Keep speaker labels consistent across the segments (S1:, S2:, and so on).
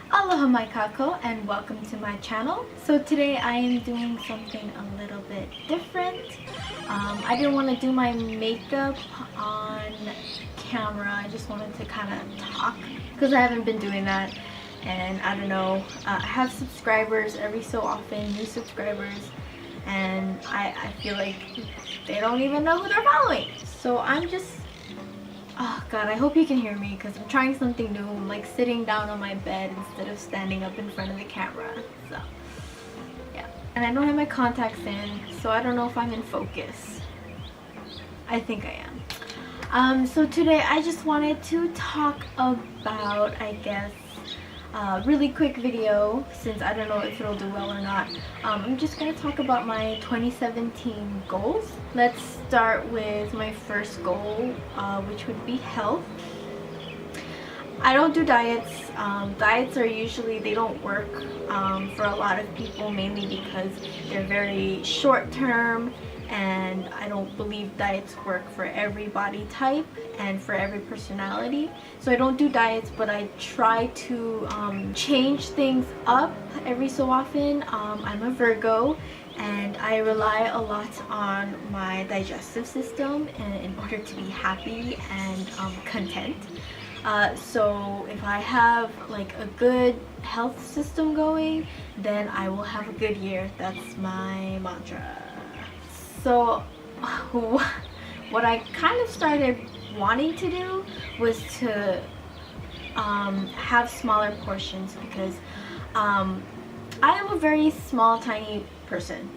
S1: Aloha my kākou and welcome to my channel. So today I am doing something a little bit different. I didn't want to do my makeup on camera. I just wanted to kind of talk because I haven't been doing that, and I don't know, I have subscribers every so often, new subscribers, and I feel like they don't even know who they're following. So I'm just, oh god, I hope you can hear me because I'm trying something new. I'm like sitting down on my bed instead of standing up in front of the camera. So yeah, and I don't have my contacts in, so I don't know if I'm in focus. I think I am. So today I just wanted to talk about, I guess, really quick video, since I don't know if it'll do well or not. I'm just going to talk about my 2017 goals. Let's start with my first goal, which would be health. I don't do diets. Diets are usually, they don't work for a lot of people, mainly because they're very short term, and I don't believe diets work for every body type and for every personality. So I don't do diets, but I try to change things up every so often. I'm a Virgo, and I rely a lot on my digestive system in order to be happy and content. So if I have like a good health system going, then I will have a good year. That's my mantra. So what I kind of started wanting to do was to have smaller portions, because I am a very small, tiny person.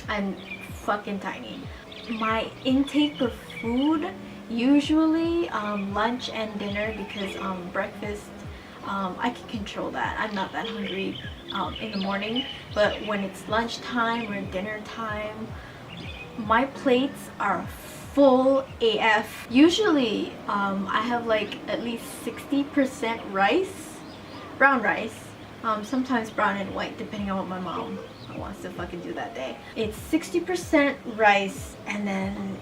S1: I'm fucking tiny. My intake of food, usually lunch and dinner, because breakfast, I can control that. I'm not that hungry in the morning, but when it's lunchtime or dinner time, my plates are full AF. Usually I have like at least 60% rice, brown rice, sometimes brown and white depending on what my mom wants to fucking do that day. It's 60% rice, and then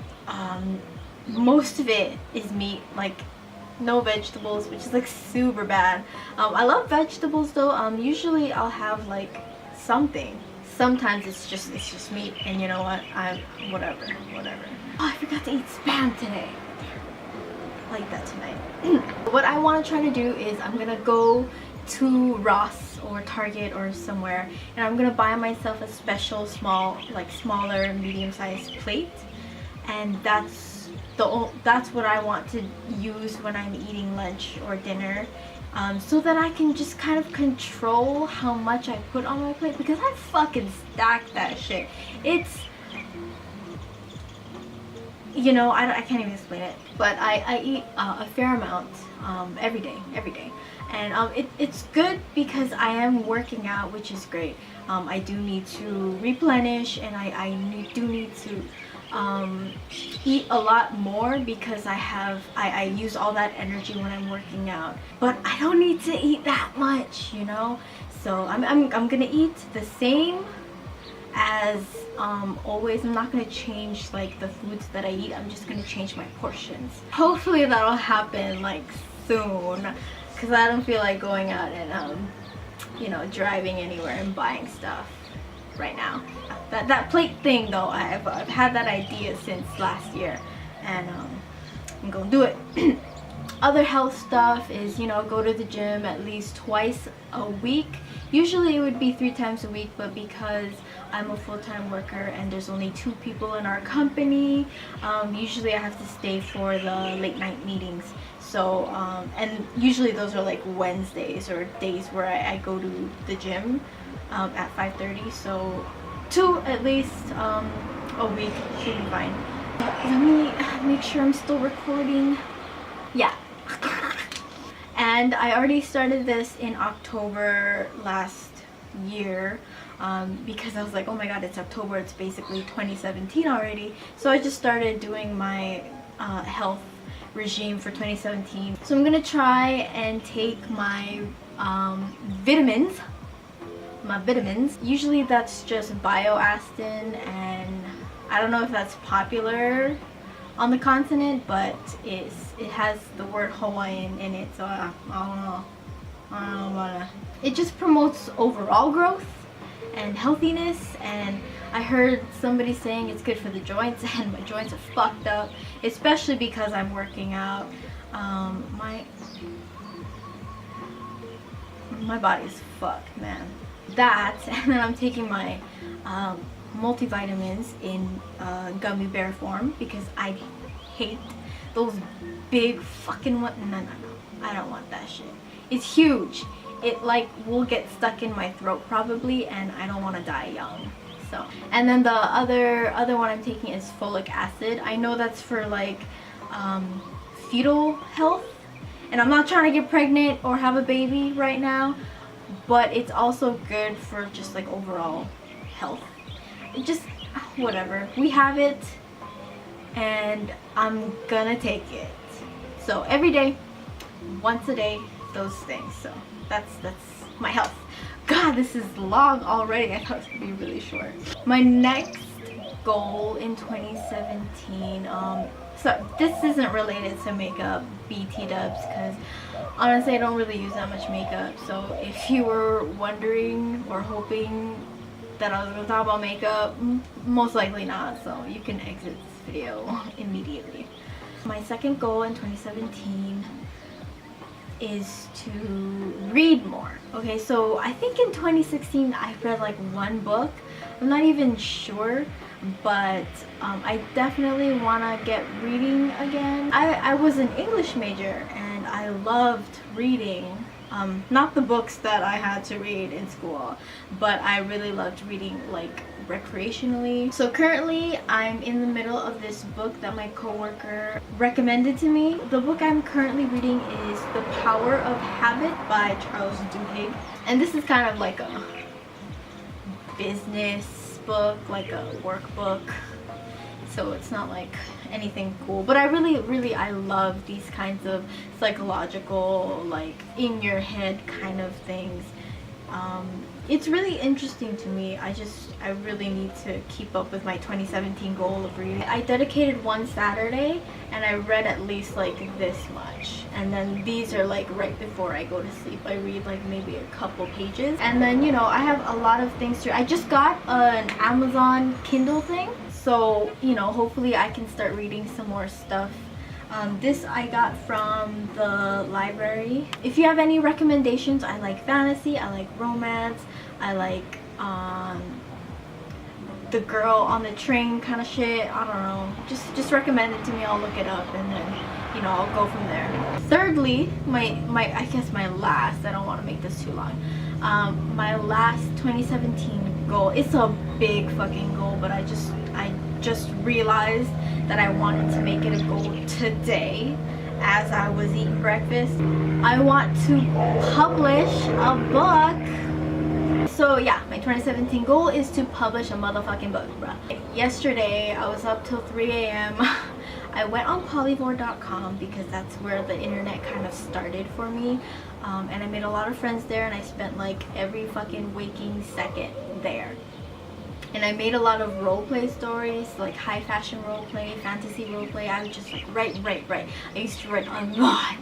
S1: most of it is meat, like no vegetables, which is like super bad. I love vegetables though. Usually I'll have like something. Sometimes it's just meat, and you know what? Whatever. Oh, I forgot to eat Spam today. I like that tonight. What I want to try to do is I'm gonna go to Ross or Target or somewhere, and I'm gonna buy myself a special smaller medium-sized plate, and that's what I want to use when I'm eating lunch or dinner, so that I can just kind of control how much I put on my plate, because I fucking stack that shit. It's, you know, I can't even explain it, but I eat a fair amount every day, and it's good because I am working out, which is great. I do need to replenish, and I do need to eat a lot more, because I use all that energy when I'm working out, but I don't need to eat that much, you know. So I'm gonna eat the same as always. I'm not gonna change like the foods that I eat. I'm just gonna change my portions. Hopefully that'll happen like soon, because I don't feel like going out and you know, driving anywhere and buying stuff right now. That plate thing though, I've had that idea since last year, and I'm gonna do it. Other health stuff is, you know, go to the gym at least twice a week. Usually it would be 3 times a week, but because I'm a full-time worker and there's only 2 people in our company, usually I have to stay for the late night meetings. So and usually those are like Wednesdays or days where I go to the gym at 5:30. So 2 at least a week should be fine. Let me make sure I'm still recording. Yeah. And I already started this in October last year, because I was like, oh my god, it's October, it's basically 2017 already. So I just started doing my health regime for 2017. So I'm gonna try and take my vitamins. Usually that's just bioastin, and I don't know if that's popular on the continent, but it has the word Hawaiian in it, so I don't know about it just promotes overall growth and healthiness. And I heard somebody saying it's good for the joints, and my joints are fucked up, especially because I'm working out. My body's fucked, man. That, and then I'm taking my multivitamins in gummy bear form because I hate those big fucking no, I don't want that shit. It's huge. It like will get stuck in my throat probably, and I don't want to die young. So, and then the other one I'm taking is folic acid. I know that's for like fetal health, and I'm not trying to get pregnant or have a baby right now, but it's also good for just like overall health. It just whatever, we have it and I'm gonna take it. So every day, once a day, those things. So that's my health. God, this is long already. I thought it was gonna be really short. My next goal in 2017, so this isn't related to makeup, BT dubs, because honestly I don't really use that much makeup. So if you were wondering or hoping that I was gonna talk about makeup, most likely not, so you can exit this video immediately. My second goal in 2017 is to read more. Okay, so I think in 2016 I read like one book. I'm not even sure, but I definitely want to get reading again. I was an English major and I loved reading. Not the books that I had to read in school, but I really loved reading like recreationally. So currently I'm in the middle of this book that my coworker recommended to me. The book I'm currently reading is The Power of Habit by Charles Duhigg, and this is kind of like a business book, like a workbook, so it's not like anything cool, but I love these kinds of psychological, like in your head kind of things. It's really interesting to me. I really need to keep up with my 2017 goal of reading. I dedicated one Saturday and I read at least like this much, and then these are like right before I go to sleep. I read like maybe a couple pages, and then you know I have a lot of things to. I just got an Amazon Kindle thing, so you know hopefully I can start reading some more stuff. This I got from the library. If you have any recommendations, I like fantasy, I like romance, I like the girl on the train kind of shit. I don't know, just recommend it to me. I'll look it up and then you know I'll go from there. Thirdly, I guess my last, I don't want to make this too long, my last 2017 goal, it's a big fucking goal, but I just realized that I wanted to make it a goal today as I was eating breakfast. I want to publish a book. So yeah, my 2017 goal is to publish a motherfucking book, bruh. Yesterday I was up till 3 a.m. I went on polyvore.com because that's where the internet kind of started for me, and I made a lot of friends there, and I spent like every fucking waking second there. And I made a lot of roleplay stories, like high fashion roleplay, fantasy roleplay. I would just like write. I used to write a lot.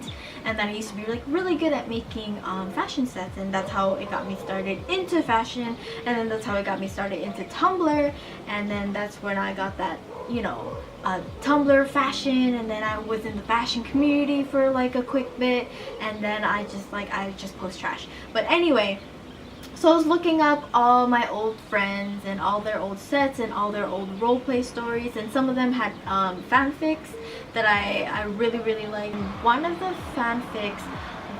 S1: And then I used to be like really good at making fashion sets, and that's how it got me started into fashion. And then that's how it got me started into Tumblr. And then that's when I got that, you know, Tumblr fashion, and then I was in the fashion community for like a quick bit, and then I just post trash. But anyway, so I was looking up all my old friends and all their old sets and all their old roleplay stories, and some of them had fanfics that I really liked. One of the fanfics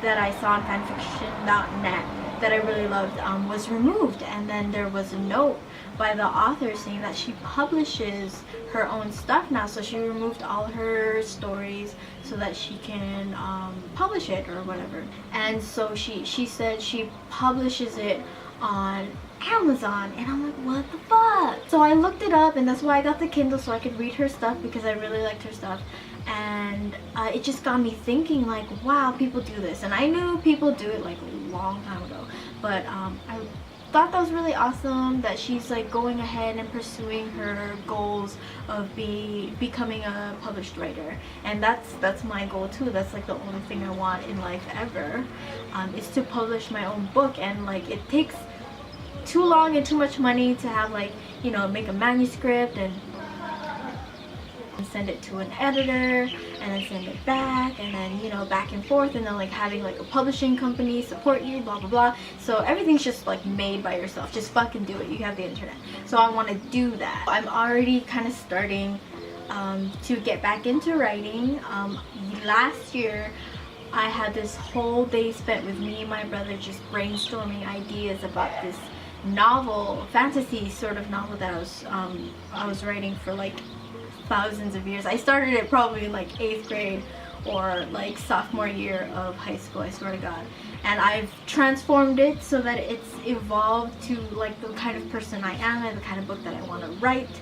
S1: that I saw on fanfiction.net that I really loved was removed, and then there was a note by the author saying that she publishes her own stuff now, so she removed all her stories so that she can publish it or whatever. And so she said she publishes it on Amazon, and I'm like, what the fuck? So I looked it up, and that's why I got the Kindle, so I could read her stuff because I really liked her stuff. And it just got me thinking, like, wow, people do this. And I knew people do it like a long time ago, but thought that was really awesome that she's like going ahead and pursuing her goals of becoming a published writer, and that's my goal too. That's like the only thing I want in life ever, is to publish my own book. And like it takes too long and too much money to have, like, you know, make a manuscript and send it to an editor and then send it back, and then, you know, back and forth, and then like having like a publishing company support you, blah blah blah. So everything's just like made by yourself. Just fucking do it. You have the internet. So I want to do that. I'm already kind of starting to get back into writing. Last year I had this whole day spent with me and my brother just brainstorming ideas about this novel, fantasy sort of novel that I was writing for like thousands of years. I started it probably in like 8th grade or like sophomore year of high school, I swear to God. And I've transformed it so that it's evolved to like the kind of person I am and the kind of book that I want to write.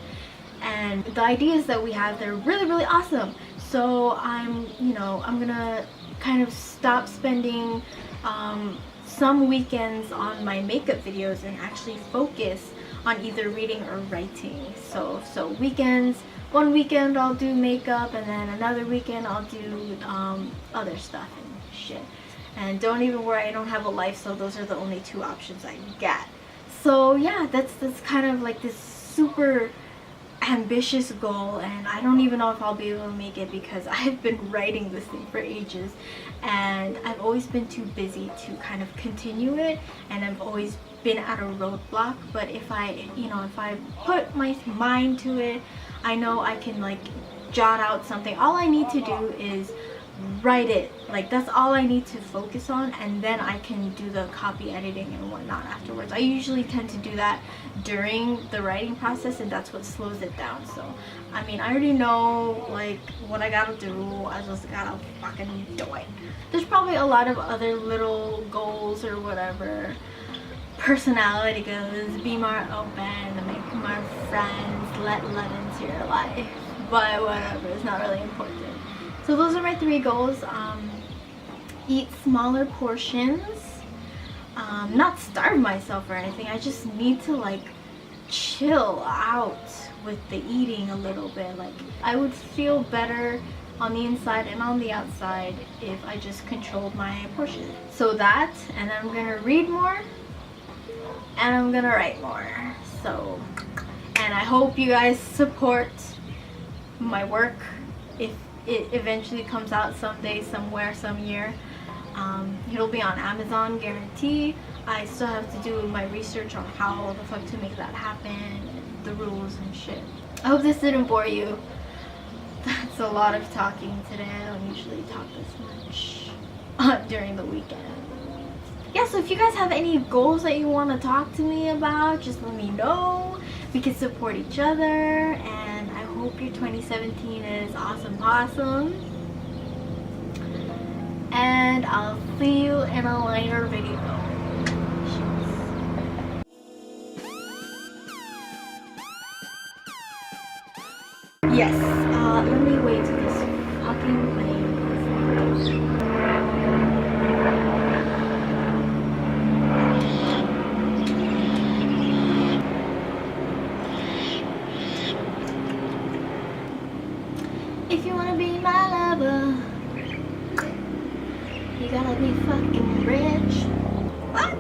S1: And the ideas that we have, they're really, really awesome. So I'm gonna kind of stop spending some weekends on my makeup videos and actually focus on either reading or writing. So weekends, one weekend I'll do makeup, and then another weekend I'll do other stuff and shit. And don't even worry, I don't have a life, so those are the only 2 options I get. So yeah, that's kind of like this super ambitious goal, and I don't even know if I'll be able to make it because I've been writing this thing for ages and I've always been too busy to kind of continue it, and I've always been at a roadblock. But if I put my mind to it, I know I can like jot out something. All I need to do is write it. Like that's all I need to focus on, and then I can do the copy editing and whatnot afterwards. I usually tend to do that during the writing process, and that's what slows it down. So I mean, I already know like what I gotta do. I just gotta fucking do it. There's probably a lot of other little goals or whatever. Personality goes, be more open, make more friends, let love into your life, but whatever, it's not really important. So those are my 3 goals. Eat smaller portions, not starve myself or anything. I just need to like chill out with the eating a little bit. Like I would feel better on the inside and on the outside if I just controlled my portion. So that, and I'm gonna read more and I'm gonna write more. So, and I hope you guys support my work if it eventually comes out someday, somewhere, some year. It'll be on Amazon, guarantee. I still have to do my research on how the fuck to make that happen, and the rules and shit. I hope this didn't bore you. That's a lot of talking today. I don't usually talk this much during the weekend. Yeah, so if you guys have any goals that you want to talk to me about, just let me know. We can support each other, and I hope your 2017 is awesome. And I'll see you in a later video. Yes, let me wait till this fucking plane is over. If you wanna be my lover, you gotta be fucking rich. What?